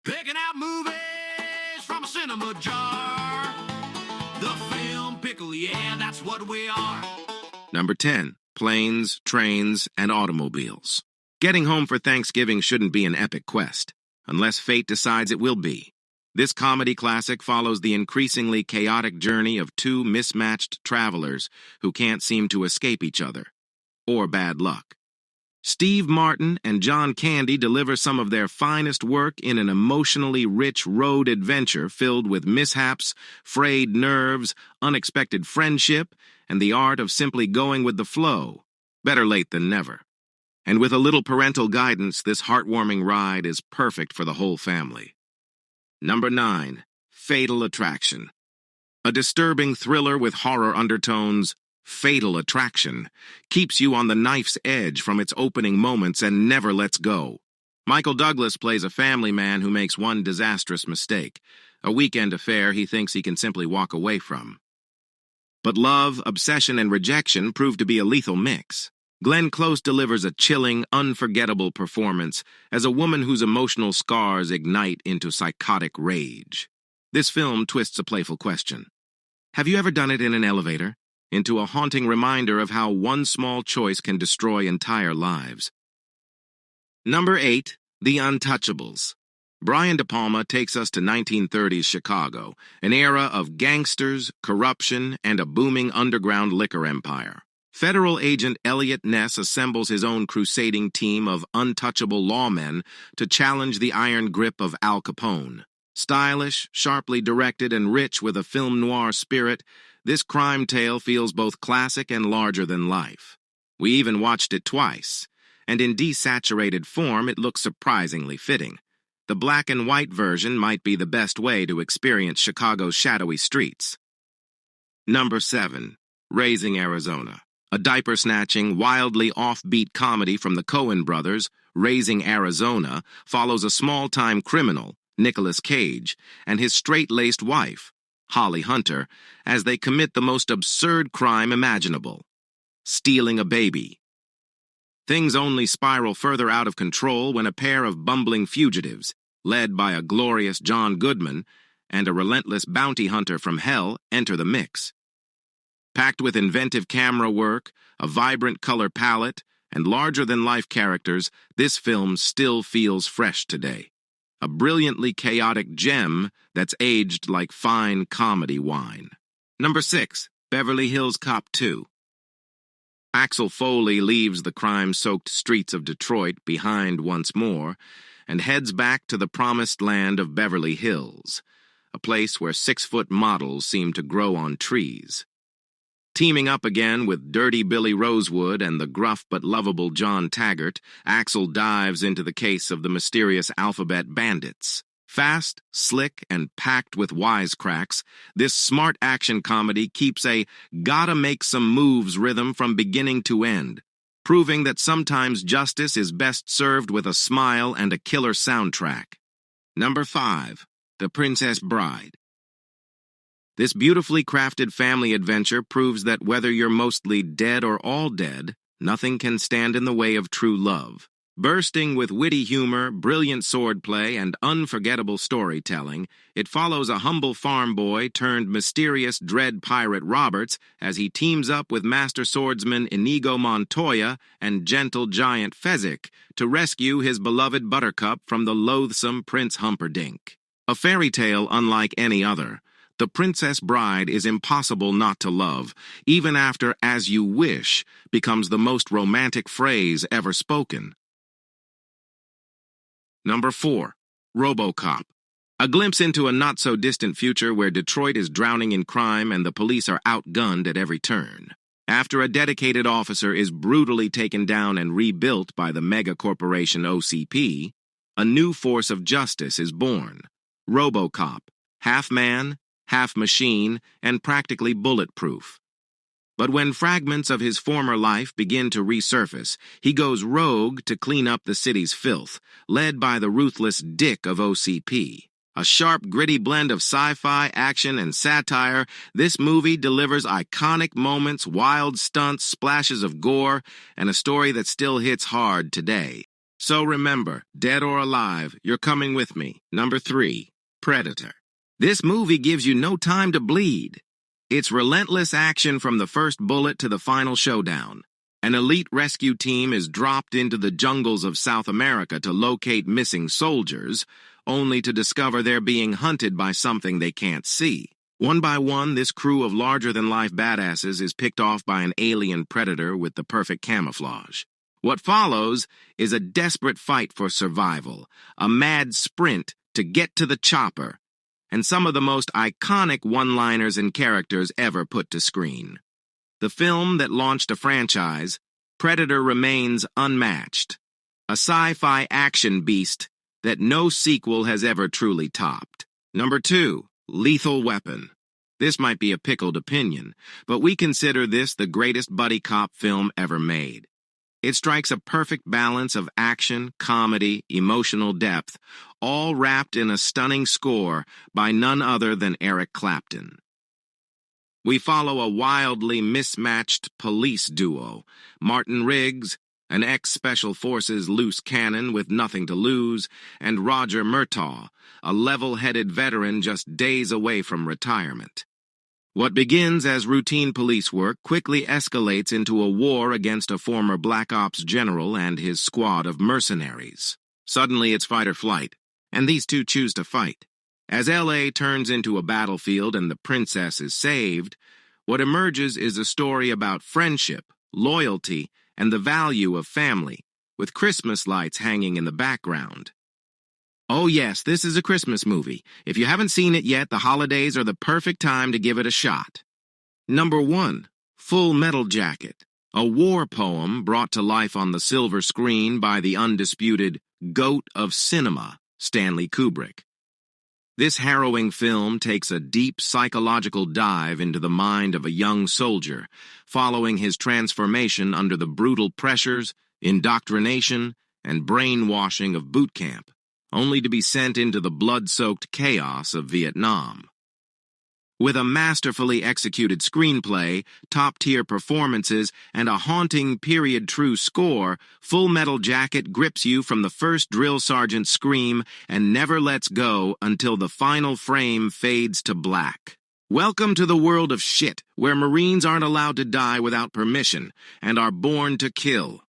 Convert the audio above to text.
Picking out movies from a cinema jar. The film pickle, yeah, that's what we are. Number 10. Planes, Trains, and Automobiles. Getting home for Thanksgiving shouldn't be an epic quest, unless fate decides it will be. This comedy classic follows the increasingly chaotic journey of two mismatched travelers who can't seem to escape each other, or bad luck. Steve Martin and John Candy deliver some of their finest work in an emotionally rich road adventure filled with mishaps, frayed nerves, unexpected friendship, and the art of simply going with the flow. Better late than never. And with a little parental guidance, this heartwarming ride is perfect for the whole family. Number 9. Fatal Attraction. A disturbing thriller with horror undertones, Fatal Attraction keeps you on the knife's edge from its opening moments and never lets go. Michael Douglas plays a family man who makes one disastrous mistake, a weekend affair he thinks he can simply walk away from. But love, obsession, and rejection prove to be a lethal mix. Glenn Close delivers a chilling, unforgettable performance as a woman whose emotional scars ignite into psychotic rage. This film twists a playful question. Have you ever done it in an elevator? Into a haunting reminder of how one small choice can destroy entire lives. Number 8. The Untouchables. Brian De Palma takes us to 1930s Chicago, an era of gangsters, corruption, and a booming underground liquor empire. Federal agent Elliot Ness assembles his own crusading team of untouchable lawmen to challenge the iron grip of Al Capone. Stylish, sharply directed, and rich with a film noir spirit, this crime tale feels both classic and larger than life. We even watched it twice, and in desaturated form it looks surprisingly fitting. The black and white version might be the best way to experience Chicago's shadowy streets. Number 7. Raising Arizona. A diaper-snatching, wildly offbeat comedy from the Coen brothers, Raising Arizona follows a small-time criminal, Nicolas Cage, and his straight-laced wife, Holly Hunter, as they commit the most absurd crime imaginable: stealing a baby. Things only spiral further out of control when a pair of bumbling fugitives, led by a glorious John Goodman and a relentless bounty hunter from hell, enter the mix. Packed with inventive camera work, a vibrant color palette, and larger-than-life characters, this film still feels fresh today. A brilliantly chaotic gem that's aged like fine comedy wine. Number 6. Beverly Hills Cop 2. Axel Foley leaves the crime-soaked streets of Detroit behind once more and heads back to the promised land of Beverly Hills, a place where 6-foot models seem to grow on trees. Teaming up again with Dirty Billy Rosewood and the gruff but lovable John Taggart, Axel dives into the case of the mysterious alphabet bandits. Fast, slick, and packed with wisecracks, this smart action comedy keeps a gotta-make-some-moves rhythm from beginning to end, proving that sometimes justice is best served with a smile and a killer soundtrack. Number 5. The Princess Bride. This beautifully crafted family adventure proves that whether you're mostly dead or all dead, nothing can stand in the way of true love. Bursting with witty humor, brilliant swordplay, and unforgettable storytelling, it follows a humble farm boy turned mysterious dread pirate Roberts as he teams up with master swordsman Inigo Montoya and gentle giant Fezzik to rescue his beloved Buttercup from the loathsome Prince Humperdinck. A fairy tale unlike any other, The Princess Bride is impossible not to love, even after "as you wish" becomes the most romantic phrase ever spoken. Number 4. RoboCop. A glimpse into a not-so-distant future where Detroit is drowning in crime and the police are outgunned at every turn. After a dedicated officer is brutally taken down and rebuilt by the mega-corporation OCP, a new force of justice is born. RoboCop, half man, half machine, and practically bulletproof. But when fragments of his former life begin to resurface, he goes rogue to clean up the city's filth, led by the ruthless Dick of OCP. A sharp, gritty blend of sci-fi, action, and satire, this movie delivers iconic moments, wild stunts, splashes of gore, and a story that still hits hard today. So remember, dead or alive, you're coming with me. Number 3, Predator. This movie gives you no time to bleed. It's relentless action from the first bullet to the final showdown. An elite rescue team is dropped into the jungles of South America to locate missing soldiers, only to discover they're being hunted by something they can't see. One by one, this crew of larger-than-life badasses is picked off by an alien predator with the perfect camouflage. What follows is a desperate fight for survival, a mad sprint to get to the chopper, and some of the most iconic one-liners and characters ever put to screen. The film that launched a franchise, Predator remains unmatched, a sci-fi action beast that no sequel has ever truly topped. Number 2, Lethal Weapon. This might be a pickled opinion, but we consider this the greatest buddy cop film ever made. It strikes a perfect balance of action, comedy, emotional depth, all wrapped in a stunning score by none other than Eric Clapton. We follow a wildly mismatched police duo, Martin Riggs, an ex-Special Forces loose cannon with nothing to lose, and Roger Murtaugh, a level-headed veteran just days away from retirement. What begins as routine police work quickly escalates into a war against a former Black Ops general and his squad of mercenaries. Suddenly it's fight or flight, and these two choose to fight. As LA turns into a battlefield and the princess is saved, what emerges is a story about friendship, loyalty, and the value of family, with Christmas lights hanging in the background. Oh yes, this is a Christmas movie. If you haven't seen it yet, the holidays are the perfect time to give it a shot. Number 1, Full Metal Jacket, a war poem brought to life on the silver screen by the undisputed GOAT of cinema, Stanley Kubrick. This harrowing film takes a deep psychological dive into the mind of a young soldier, following his transformation under the brutal pressures, indoctrination, and brainwashing of boot camp, only to be sent into the blood-soaked chaos of Vietnam. With a masterfully executed screenplay, top-tier performances, and a haunting period-true score, Full Metal Jacket grips you from the first drill sergeant's scream and never lets go until the final frame fades to black. Welcome to the world of shit, where Marines aren't allowed to die without permission and are born to kill.